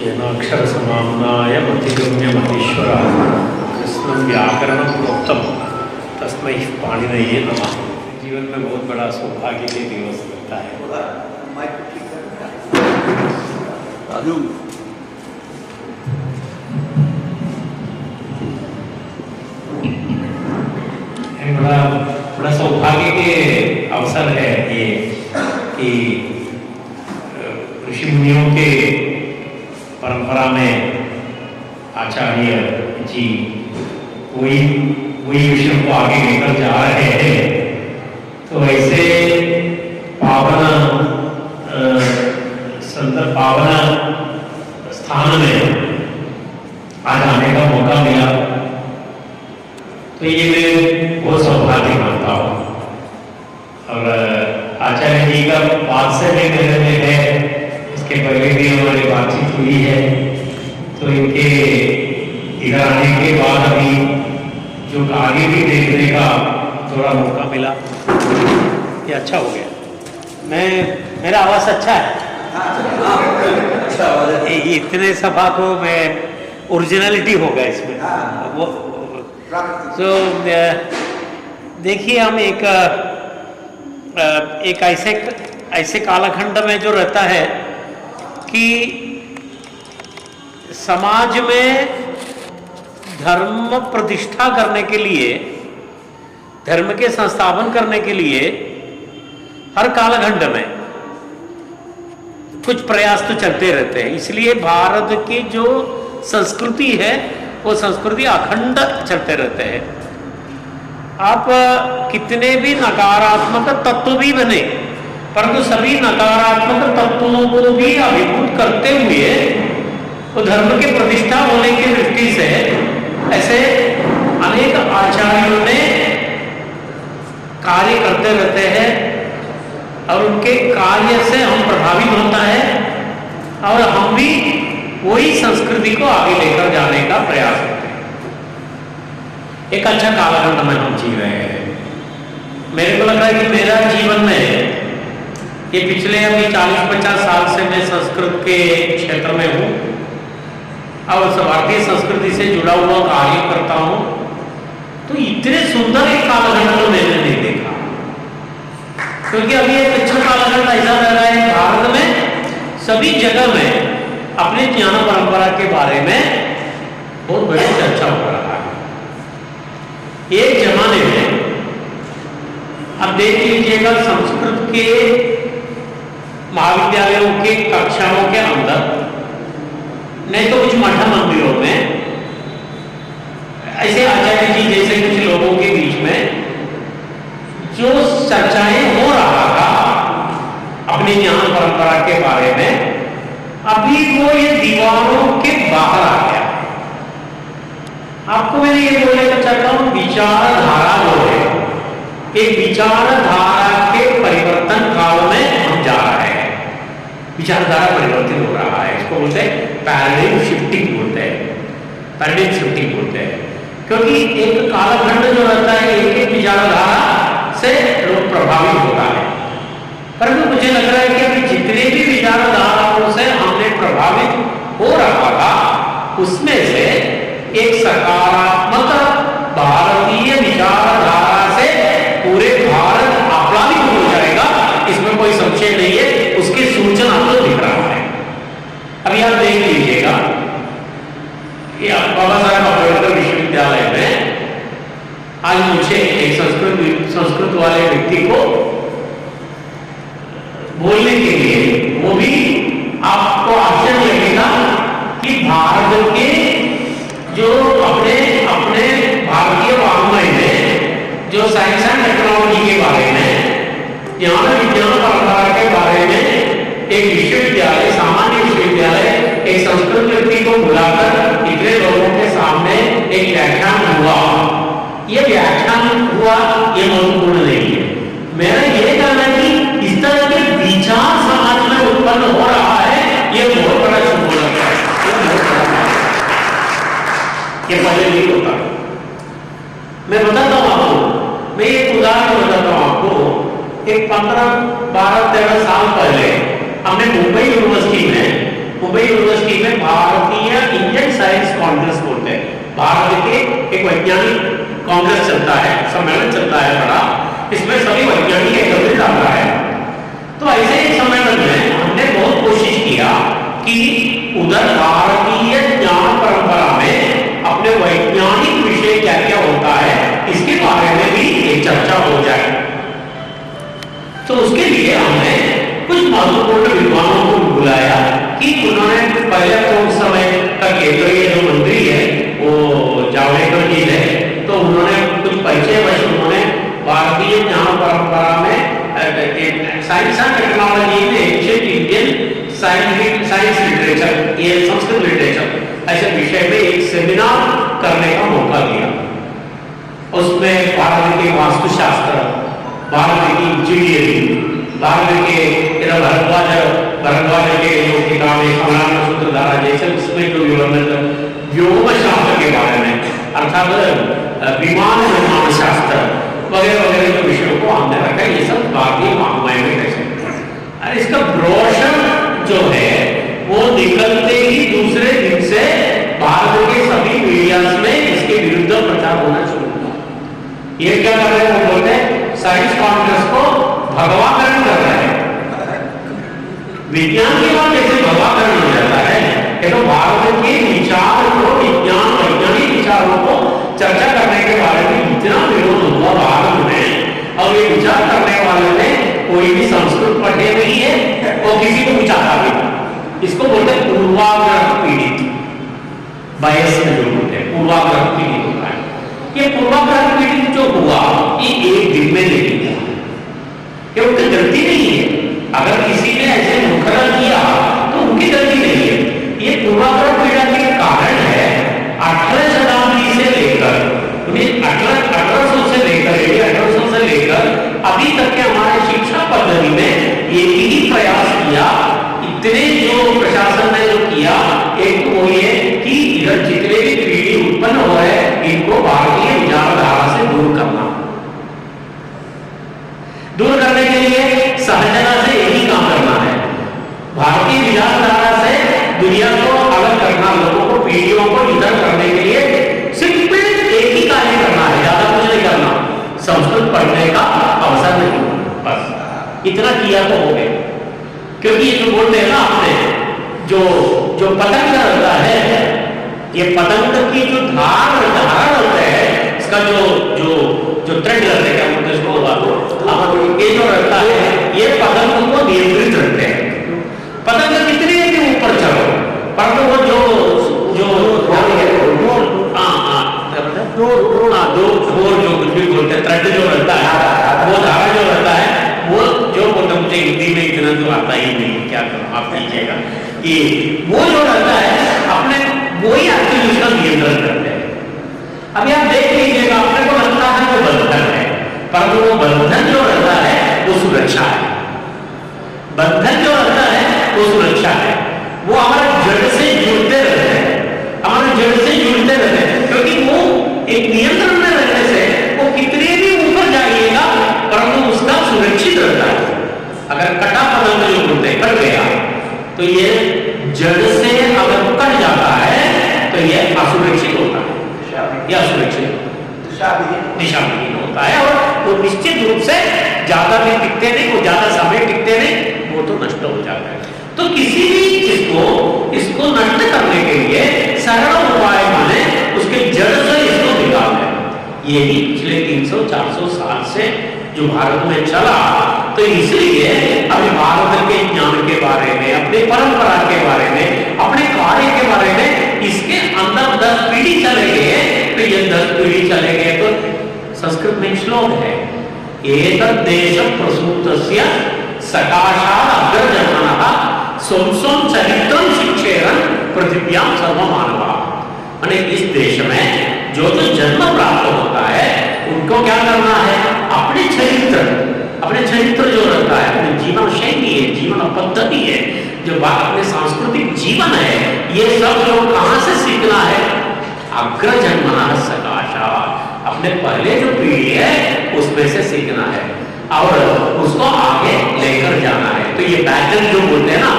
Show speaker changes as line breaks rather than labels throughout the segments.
येनाक्षरसमाम्नाय मतिगम्यमतीश्वरः कृष्णं व्याकरणं प्रोक्तं तस्मै पाणिनये नमः। जीवन में बहुत बड़ा सौभाग्य के दिवस लगता है। बड़ा सौभाग्य के अवसर है ये कि ऋषि मुनियों के परंपरा में आचार्य जी वही विषय को आगे लेकर जा रहे हैं। तो ऐसे पावन स्थान में आज आने का मौका मिला, तो ये मैं बहुत सौभाग्य मानता हूँ। और आचार्य जी का बात से भी मेरे में है, इसके पहले भी हमारी बातचीत हुई है। तो इनके इधर आने के बाद अभी जो आगे भी देखने का थोड़ा मौका मिला, ये अच्छा हो गया। मेरा आवाज़ अच्छा है? अच्छा आवाज़ है। इतने सभा को मैं ओरिजिनलिटी होगा इसमें। वो तो देखिए, हम एक ऐसे कालखंड में जो रहता है कि समाज में धर्म प्रतिष्ठा करने के लिए, धर्म के संस्थापन करने के लिए हर कालखंड में कुछ प्रयास तो चलते रहते हैं। इसलिए भारत की जो संस्कृति है वो संस्कृति अखंड चलते रहते हैं। आप कितने भी नकारात्मक तत्व भी बने, परंतु सभी नकारात्मक तत्वों को भी अभिभूत करते हुए वो धर्म के प्रतिष्ठा होने की दृष्टि से ऐसे अनेक आचार्यों ने कार्य करते रहते हैं और उनके कार्य से हम प्रभावित होता है और हम भी वही संस्कृति को आगे लेकर जाने का प्रयास करते हैं। एक अच्छा कालखंड में हम जी रहे हैं। मेरे को लग रहा है कि मेरा जीवन में ये पिछले अभी 40-50 साल से मैं संस्कृत के क्षेत्र में हूँ और भारतीय संस्कृति से जुड़ा हुआ कार्य करता हूँ। तो इतने सुंदर एक कालखंड तो मैंने नहीं देखा, क्योंकि अभी एक अच्छा कालखंड ऐसा रह रहा है भारत में सभी जगह में अपने ज्ञान परंपरा के बारे में बहुत बड़ी चर्चा हो रहा है। एक जमाने में अब देख लीजिएगा, संस्कृत के महाविद्यालयों के कक्षाओं के अंदर, नहीं तो कुछ मठ मंदिरों में ऐसे आचार्य जी जैसे कुछ लोगों के बीच में जो चर्चाएं हो रहा था अपनी ज्ञान परंपरा के बारे में, अभी वो ये दीवारों के बाहर आ गया। आपको मैंने ये बोलने का चाहता हूं, विचारधारा जो है, एक विचारधारा के परिवर्तन काल में हम जा रहे हैं। विचारधारा परिवर्तित हो रहा है, इसको बोलते हैं पैराडाइम शिफ्टिंग बोलते हैं, पैराडाइम शिफ्टिंग बोलते हैं। क्योंकि एक कालखंड जो रहता है एक विचारधारा से लोग प्रभावित होता है, परंतु मुझे लग रहा है कि अभी जितने भी विचारधाराओं से हमने प्रभावित हो रहा था, उसमें से एक सकारात्मक भारतीय विचारधारा से पूरे भारत आप्लावित हो जाएगा, इसमें कोई संशय नहीं है। उसकी सूचना तो दिख रहा है। अभी आप देख लीजिएगा, ये बाबा साहेब अम्बेडकर विश्वविद्यालय में आज मुझे एक संस्कृत वाले व्यक्ति को बोलने के लिए, वो भी आपको आश्चर्य लगेगा कि भारत के जो अपने भारतीय वाङ्मय में जो साइंस एंड टेक्नोलॉजी के बारे में, ज्ञान विज्ञान परंपरा के बारे में एक विश्वविद्यालय, सामान्य विश्वविद्यालय, एक संस्कृत व्यक्ति को बुलाकर इतने लोगों के सामने एक व्याख्यान हुआ। ये व्याख्यान हुआ, ये महत्वपूर्ण नहीं है। मेरा ये कहना है कि इस तरह के विचार समाज में उत्पन्न हो रहा है, ये बहुत बड़ा शुभ लगता है। ये पहले नहीं होता। मैं बताता हूं आपको, मैं एक उदाहरण बताता हूं आपको। एक 15-12-13 साल पहले हमने मुंबई यूनिवर्सिटी में मुंबई यूनिवर्सिटी में भारतीय इंडियन साइंस कांग्रेस बोलते हैं, भारत के एक वैज्ञानिक कांग्रेस चलता है, सम्मेलन चलता है बड़ा, इसमें सभी वैज्ञानिक एकत्रित आता है। तो ऐसे ही सम्मेलन में हमने बहुत कोशिश किया कि उधर भारतीय ज्ञान परंपरा में अपने वैज्ञानिक विषय क्या क्या होता है इसके बारे में भी एक चर्चा हो जाए। तो उसके लिए हमने कुछ महत्वपूर्ण विद्वानों को बुलाया कि उन्होंने पहले तो उस समय का केंद्रीय जो मंत्री है वो जावड़ेकर जी है, तो उन्होंने कुछ परिचय वश उन्होंने भारतीय ज्ञान परंपरा में साइंस एंड टेक्नोलॉजी में एंशिएंट इंडियन साइंस लिटरेचर, ये संस्कृत लिटरेचर ऐसे विषय में एक सेमिनार करने का मौका दिया। उसमें भारत के वास्तुशास्त्र, भारत की इंजीनियरिंग, भारत के भरद्वाज के जो किताबें कमलाना सूत्रधारा जैसे उसमें जो व्योम शास्त्र के बारे में अर्थात विमान निर्माण शास्त्र वगैरह वगैरह जो विषयों को हमने रखा, ये सब भारतीय महामाया में कैसे। और इसका ब्रोशर जो है वो निकलते ही दूसरे दिन से भारत के सभी मीडिया में इसके विरुद्ध प्रचार होना शुरू हुआ। ये क्या कर रहे हैं, वो बोलते हैं साइंस कांग्रेस को भगवाकरण कर रहे हैं। विज्ञान के बाद जैसे भगवाकरण हो जाता है, तो भारत के विचार को, विज्ञान वैज्ञानिक विचारों को चर्चा करने के बारे में इतना विरोध हुआ भारत में, और ये विचार करने वाले ने कोई भी संस्कृत पढ़े नहीं है और किसी को विचारा भी। इसको बोलते हैं पूर्वाग्रह पीड़ित, बायस में जो बोलते हैं पूर्वाग्रह पीड़ित होता है। ये पूर्वाग्रह पीड़ित जो हुआ ये एक दिन में नहीं हुआ, ये उनकी गलती नहीं है। अगर किसी ने ऐसे मुखरा किया तो उनकी गलती नहीं है। ये पूर्वाग्रह पीड़ा के कारण है 18 शताब्दी से लेकर 1800 से लेकर अभी तक के हमारे शिक्षा पद्धति में एक ही प्रयास किया, इतने जो प्रशासन ने जो किया, एक तो वो ये कि इधर जितने भी पीढ़ी उत्पन्न हो रहे हैं इनको भारतीय विचारधारा से दूर करना। दूर करने के लिए सहजना से यही काम करना है, भारतीय विचारधारा से दुनिया को अलग करना, लोगों को पीढ़ियों को इधर करने के लिए सिर्फ एक ही कार्य करना है, ज्यादा कुछ नहीं करना। संस्कृत पढ़ने का अवसर नहीं, बस इतना किया तो हो गया। क्योंकि ये जो बोलते हैं ना आपने, जो पतंग रहता है, ये पतंग की जो धारा होता है, इसका जो थ्रेड रहते हैं, क्या बोलते हैं इसको, ये जो रहता है ये पतंग को नियंत्रित रखते हैं। पतंग कितने भी ऊपर चलो, परंतु वो जो बोलते हैं थ्रेड जो रहता है, वो धारा जो रहता है, वो जो बोलते, मुझे हिंदी में इतना तो आता ही नहीं, क्या करूं आप कीजिएगा, कि वो जो रहता है अपने वो ही आपके उसका नियंत्रण करते हैं। अभी आप देख लीजिएगा, अपने को लगता है वो बंधन है, परंतु वो बंधन जो रहता है वो सुरक्षा है। बंधन जो रहता है वो सुरक्षा है, वो हमारे जड़ से जुड़ते रहते हैं, हमारे जड़ से जुड़ते रहते हैं, क्योंकि वो एक नियंत्रण में रहने से वो कितने भी ऊपर जाइएगा परंतु उसका सुरक्षित रहता है। अगर कटा पतंग जो बोलते हैं कट गया तो ये जड़ से अगर कट जाता है तो ये असुरक्षित होता है, यह असुरक्षित दिशाविहीन होता है, और वो निश्चित रूप से ज्यादा दिन टिकते नहीं, वो ज्यादा समय टिकते नहीं, वो तो नष्ट हो जाता है। तो किसी भी चीज को इसको नष्ट करने के लिए सरल उपाय माने उसके जड़ से इसको निकालना। यही पिछले 300-400 साल से जो भारत में चला, तो इसलिए अभी भारत के ज्ञान के बारे में, अपनी परंपरा के बारे में, अपने कार्य के बारे में इसके अंदर 10 पीढ़ी चले गए। तो ये 10 पीढ़ी चले गए तो संस्कृत में श्लोक है, एतद् देश प्रसूतस्य सकाशात् अग्रजन्मनः सोम चरित्रं शिक्षेरन् पृथिव्यां सर्वमानवाः। माने इस देश में जो जन्म प्राप्त होता है उनको क्या करना है, अपने चरित्र जो रहता है, अपनी जीवन शैली है, जीवन पद्धति है, जो अपने सांस्कृतिक जीवन है, ये सब जो कहां से सीखना है, अग्रजन्मनः सकाशात्, अपने पहले जो पीढ़ी है उसमें से सीखना है और उसको आगे लेकर जाना है। तो ये बैटल जो बोलते हैं ना,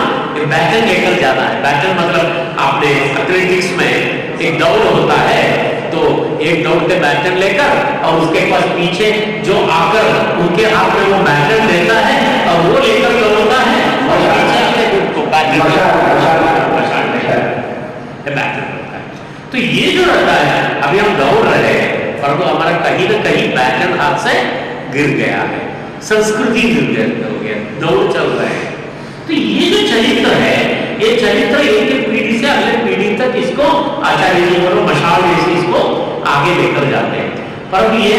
बैटन लेकर जाना है। बैटन मतलब आपने एथलेटिक्स में एक दौड़ होता है, तो एक दौड़ के बैटन लेकर और उसके पास पीछे जो आकर उनके हाथ में वो बैटन देता है और वो लेकर दौड़ता है और पीछे आके उनको बैटन होता है। तो ये जो रहता है, अभी हम दौड़ रहे हैं परंतु हमारा कहीं ना कहीं बैटन हाथ से गिर गया है, संस्कृति गिर गया, दौड़ चल रहे हैं। तो ये जो चरित्र है, ये चरित्र एक पीढ़ी से अगले पीढ़ी तक इसको आचार्य जी बोलो मशाल जैसे इसको आगे लेकर जाते हैं। पर ये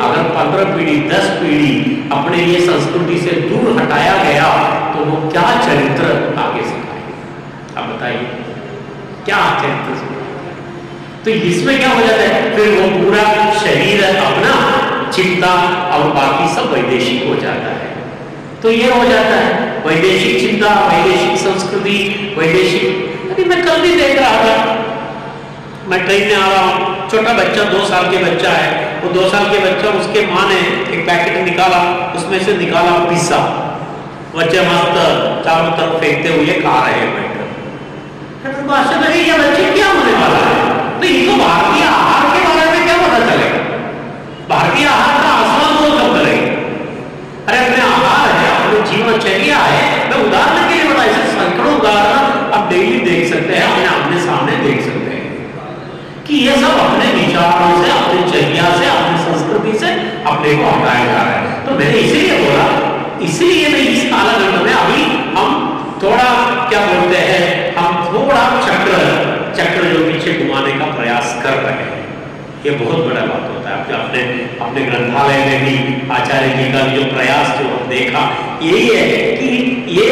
अगर 15 पीढ़ी 10 पीढ़ी अपने ये संस्कृति से दूर हटाया गया तो वो क्या चरित्र आगे सिखाएंगे? आप बताइए क्या चरित्र सिखाएंगे? तो इसमें क्या हो जाता है, फिर वो पूरा शरीर अपना चिंता और बाकी सब वैदेशिक हो जाता है। तो ये हो जाता है वैदेशिक चिंता, वैदेशिक संस्कृति, वैदेशिक। अभी मैं कल भी देख रहा था, मैं ट्रेन में आ रहा हूँ, छोटा बच्चा 2 साल के बच्चा है, वो 2 साल के बच्चा, उसके माँ ने एक पैकेट निकाला, उसमें से निकाला पिज्जा, बच्चे मस्त चारों तरफ फेंकते हुए खा रहे हैं बैठकर। भाषा में ये बच्चे क्या होने वाला है? तो इनको भारतीय आहार के बारे में क्या पता चलेगा? भारतीय आहार का आसमान वो कब करेंगे? अरे अपने आहार है, अपने जीवनचर्या है। मैं उदाहरण के लिए बता, ऐसे सैकड़ों उदाहरण आप डेली देख सकते हैं, अपने आमने सामने देख सकते हैं कि ये सब अपने विचारों से, अपने चर्या से, अपनी संस्कृति से अपने को हटाया जा रहा है। तो मैंने इसीलिए बोला, इसीलिए मैं इस कालखंड में अभी हम थोड़ा क्या बोलते हैं, हम थोड़ा चक्र जो पीछे घुमाने का प्रयास कर रहे हैं। ये बहुत बड़ा बात होता है। अपने ग्रंथालय में भी आचार्य जी का जो प्रयास जो हम देखा, यही है कि ये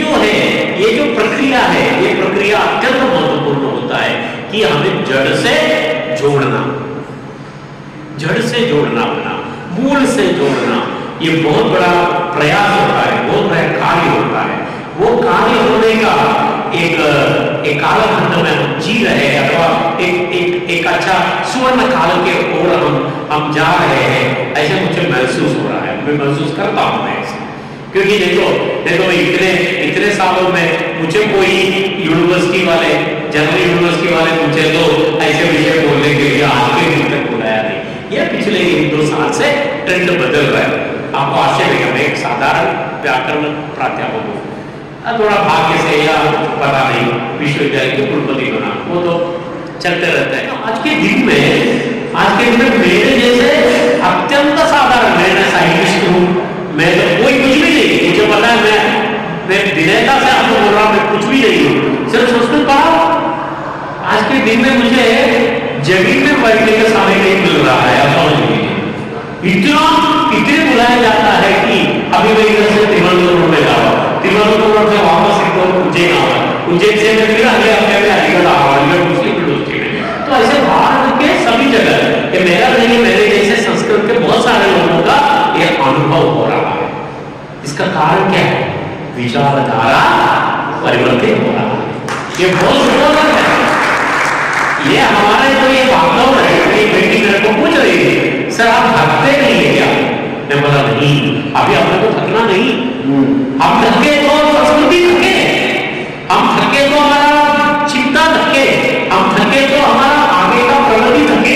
जो है, ये जो प्रक्रिया है, ये प्रक्रिया अत्यंत महत्वपूर्ण होता है कि हमें जड़ से जोड़ना अपना मूल से जोड़ना, ये बहुत बड़ा प्रयास होता है, बहुत बड़ा कार्य होता है। वो कार्य होने का एक कालखंड में हम जी रहे हैं, अथवा एक अच्छा सुवर्ण काल के ओर हम जा रहे हैं, ऐसे मुझे महसूस हो रहा है। मैं महसूस करता हूं मैं ऐसे, क्योंकि देखो इतने सालों में मुझे कोई यूनिवर्सिटी वाले, जनरल यूनिवर्सिटी वाले मुझे तो ऐसे विषय बोलने के लिए आज के दिन तक बुलाया नहीं। यह पिछले 1-2 साल से ट्रेंड बदल रहा है। आपको आश्चर्य होगा, मैं एक साधारण व्याकरण प्राध्यापक हूँ, थोड़ा भाग्य से या पता नहीं विश्वविद्यालय के कुलपति बना, वो तो चलते रहता है। आज के दिन में मेरे जैसे अत्यंत साधारण, मैं साइंटिस्ट हूँ, मैं तो कोई कुछ भी नहीं, मुझे पता है मैं विनयता से आपको बोल रहा हूँ, मैं कुछ भी नहीं हूँ, सिर्फ संस्कृत पढ़ा। आज के दिन में मुझे जमीन में बैठने का समय नहीं मिल रहा है, आप समझ लीजिए। इतने बुलाया जाता है कि अभी मैं इधर से तिरुवनंतपुरम में जा रहा हूँ, तिरुवनंतपुरम से वापस एक और उज्जैन आ रहा हूँ, उज्जैन से मैं फिर आगे अलीगढ़ आ रहा हूँ, अलीगढ़ मुस्लिम यूनिवर्सिटी में। तो ऐसे भारत के सभी जगह ये मेरा नहीं, मेरे जैसे संस्कृत के बहुत सारे लोगों का ये अनुभव हो रहा है। इसका कारण क्या है? विचारधारा परिवर्तित हो रहा है। ये बहुत सुंदर है। ये हमारे तो ये भागदौड़ है। मेरी बेटी मेरे को पूछ रही थी, सर आप थकते नहीं है क्या? मैं बोला नहीं, अभी हमने तो थकना नहीं, हम थके तो संस्कृति थके, हम थके तो हमारा चिंता थके, हम थके तो हमारा आगे का प्रगति थके।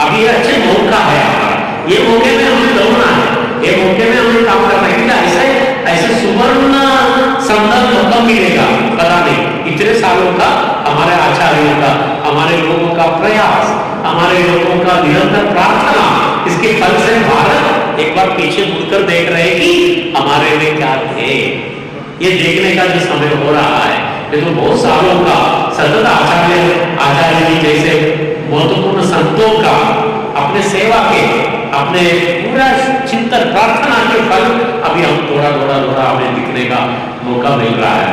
अभी ये अच्छे मौका है हमारा, ये मौके में हमें दौड़ना है, ये मौके में हमें काम करना है। ऐसे सुवर्ण संदर्भ कब मिलेगा पता नहीं। इतने सालों का हमारे आचार्यों का, हमारे लोगों का प्रयास, हमारे लोगों का निरंतर प्रार्थना, इसके फल से भारत एक बार पीछे मुड़कर देख रहे हैं कि हमारे में क्या थे। ये देखने का जो समय हो रहा है, ये तो बहुत सालों का सतत आचार्य जी जैसे महत्वपूर्ण संतों का अपने सेवा के, अपने पूरा चिंतन प्रार्थना के फल अभी हम थोड़ा हमें दिखने का मौका मिल रहा है।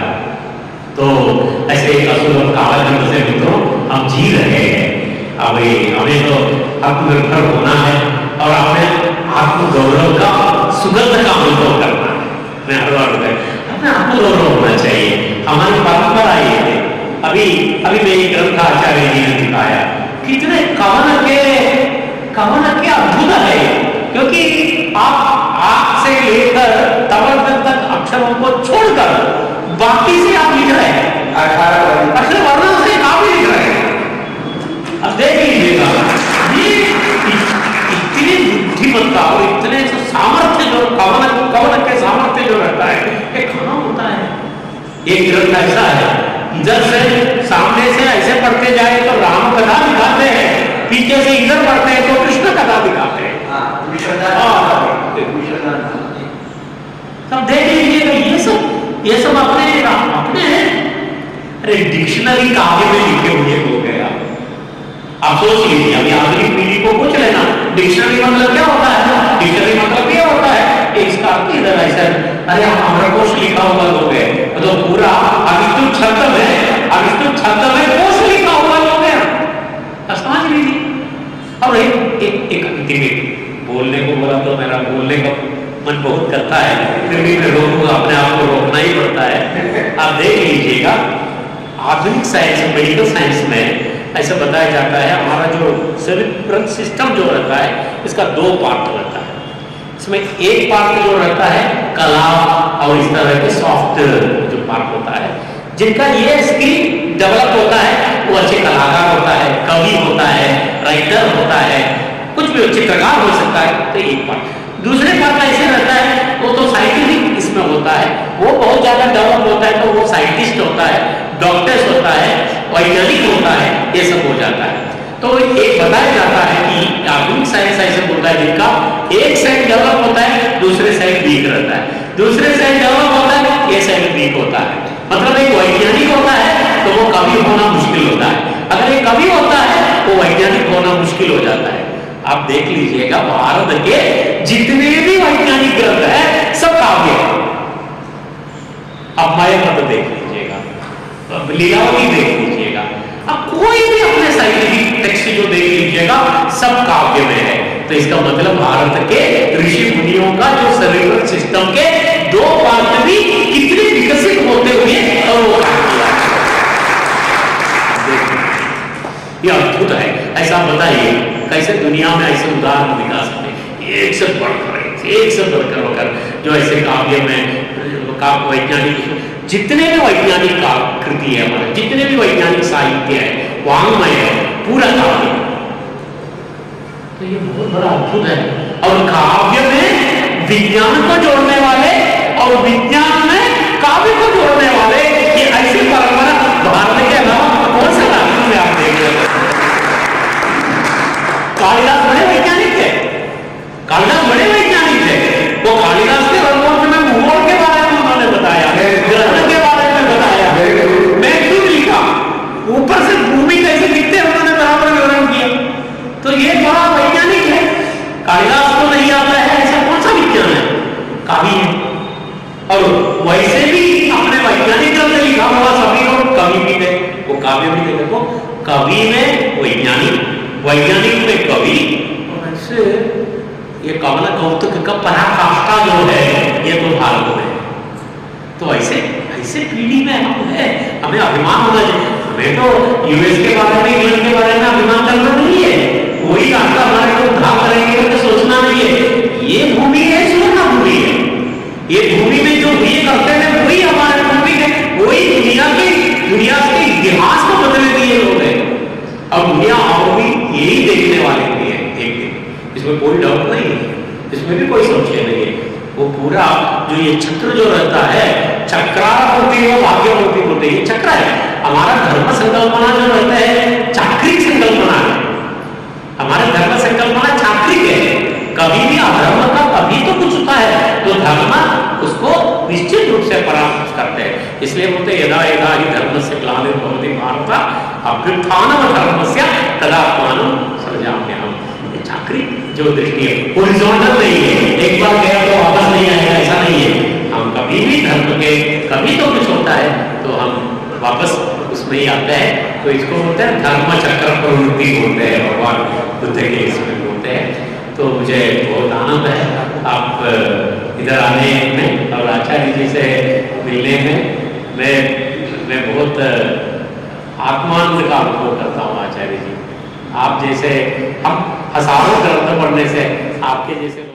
तो ऐसे एक असुलभ कालखंड से मित्रों हम जी रहे हैं। अभी हमें तो आत्मनिर्भर होना है और अपने आत्मगौरव का सुगंध का अनुभव करना है। मैं हर बार अपने आत्मगौरव होना चाहिए। हमारी परंपरा ये है। अभी मेरी ग्रंथ आचार्य जी ने दिखाया कितने कवन के अद्भुत है, क्योंकि आप आग से लेकर तवर्तन तक अक्षरों को छोड़कर बाकी से आप लिख रहे हैं 18 वर्णों से आप ही लिख रहे हैं। अब देख लीजिएगा, ये इतनी बुद्धिमत्ता और इतने सामर्थ्य जो कवन के सामर्थ्य जो रहता है ये कहाँ होता है। एक ग्रंथ ऐसा है, इधर से सामने से ऐसे पढ़ते जाए तो राम कथा दिखाते हैं, पीछे से इधर पढ़ते हैं तो कृष्ण कथा दिखाते हैं। तब देख लीजिएगा ये सब अपने हैं। अरे डिक्शनरी काव्य में लिखे हुए हो गए आप सोच लीजिए। अभी आधुनिक पीढ़ी को पूछ लेना डिक्शनरी मतलब क्या होता है। डिक्शनरी मतलब ये होता है कि इसका अर्थ इधर ऐसा, अरे अमरकोश लिखा हुआ लोग है तो पूरा अविष्णु छंद में कोश लिखा हुआ लोग है, समझ लीजिए। अब एक बोलने को बोला तो मेरा बोलने का मन बहुत करता है, फिर भी मैं रोकूंगा, अपने आप को रोकना ही पड़ता है। आप देख लीजिएगा आधुनिक साइंस, मेडिकल साइंस में ऐसा बताया जाता है, हमारा जो सेरिब्रल सिस्टम जो रहता है इसका 2 पार्ट रहता है। इसमें एक पार्ट जो रहता है कला और इस तरह के सॉफ्ट जो पार्ट होता है, जिनका ये स्किल डेवलप होता है, वो अच्छे कलाकार होता है, कवि होता है, राइटर होता है, कुछ भी चित्रकार हो सकता है। तो एक पार्ट। दूसरे पार्ट ऐसे रहता है वो तो साइंटिफिक इसमें होता है, वो बहुत ज्यादा डेवलप होता है, तो वो साइंटिस्ट होता है, डॉक्टर्स होता है, वैज्ञानिक होता है, ये सब हो जाता है। तो एक बताया जाता है कि आधुनिक साइंस ऐसे होता है जिनका एक साइड डेवलप होता है, दूसरे साइड वीक रहता है, दूसरे साइड डेवलप होता है, ये साइड वीक होता है। मतलब एक वैज्ञानिक होता है तो वो कवि होना मुश्किल होता है, अगर एक कवि होता है वो वैज्ञानिक होना मुश्किल हो जाता है। आप देख लीजिएगा भारत के जितने भी वैज्ञानिक ग्रंथ है सब काव्य है। अब माया पद देख लीजिएगा, लीलावती देख लीजिएगा, अब कोई भी अपने साइंटिफिक टेक्स्ट जो देख लीजिएगा सब काव्य में है। तो इसका मतलब भारत के ऋषि मुनियों का जो सेरिब्रल सिस्टम के 2 पार्ट भी कितने विकसित होते हुए और वो ये अद्भुत है। ऐसा बताइए कैसे दुनिया में ऐसे उदाहरण दिखा सकते, एक से बढ़कर होकर जो ऐसे काव्य में वैज्ञानिक जितने भी वैज्ञानिक कृति है, हमारे जितने भी वैज्ञानिक साहित्य है, वांग्मय है, पूरा काव्य। तो ये बहुत बड़ा अद्भुत है। और काव्य में विज्ञान को जोड़ने वाले और विज्ञान में काव्य को जोड़ने वाले ये ऐसी परंपरा भारत के अलावा कौन सा राज्य में आप देख रहे हैं। कालिदास बड़े वैज्ञानिक थे, कालिदास बड़े वैज्ञानिक थे। वो कालिदास के रंगमंच में भूगोल के बारे में उन्होंने बताया, ग्रहण के बारे में बताया, मैं क्यों लिखा, ऊपर से भूमि कैसे दिखते उन्होंने बराबर विवरण किया। तो ये बड़ा वैज्ञानिक है। कालिदास को नहीं आता है ऐसा कौन सा विज्ञान है, काव्य है। और वैसे भी अपने वैज्ञानिक ग्रंथ लिखा हुआ सभी लोग कवि भी थे, वो काव्य भी थे। देखो कवि में वैज्ञानिक, वैज्ञानिक में कवि, और ऐसे ये कवल कौतुक का पराकाष्ठा जो है ये तो भारत में। तो ऐसे पीढ़ी में हम है, हमें अभिमान होना चाहिए। हमें तो यूएस के बारे में, इंग्लैंड के बारे में अभिमान करना नहीं है, वही रास्ता हमारे को उद्धार करेंगे तो सोचना नहीं है ये भूमि है, सुनना भूमि है, ये भूमि में जो भी करते हैं वही हमारे भूमि है, वही दुनिया के इतिहास को बदले दिए लोग हैं। अब दुनिया आओगी यही देखने वाले भी है एक दिन, इसमें कोई डाउट नहीं है, इसमें भी कोई संशय नहीं है। वो पूरा जो ये चक्र जो रहता है, चक्रापूर्ति और भाग्यपूर्ति होते हैं, चक्र है। हमारा धर्म संकल्पना जो रहता है चाक्रिक संकल्पना है, हमारा धर्म संकल्पना चाक्रिक है। कभी भी अधर्म का कभी तो कुछ होता है तो धर्म उसको निश्चित रूप से परामर्श करते हैं। इसलिए बोलते यदा यदा ही धर्म से ग्लानिर्भवति भारत अभ्युत्थानम धर्मस्य तदात्मानं सृजाम्यहम्। ये चाक्रिक जो दृष्टि है, हॉरिजॉन्टल नहीं है, एक बार गया तो वापस नहीं आएगा, ऐसा नहीं है। हम कभी भी धर्म के कभी तो कुछ होता है तो हम वापस उसमें ही आते हैं। तो इसको बोलते हैं धर्म चक्र प्रवृत्ति बोलते हैं, भगवान बुद्ध के इसमें बोलते हैं। तो मुझे बहुत आनंद है आप इधर आने में और आचार्य जी से मिलने में। मैं बहुत आत्मानंद का अनुभव करता हूँ आचार्य जी। आप जैसे हम हजारों ग्रंथ पढ़ने से आपके जैसे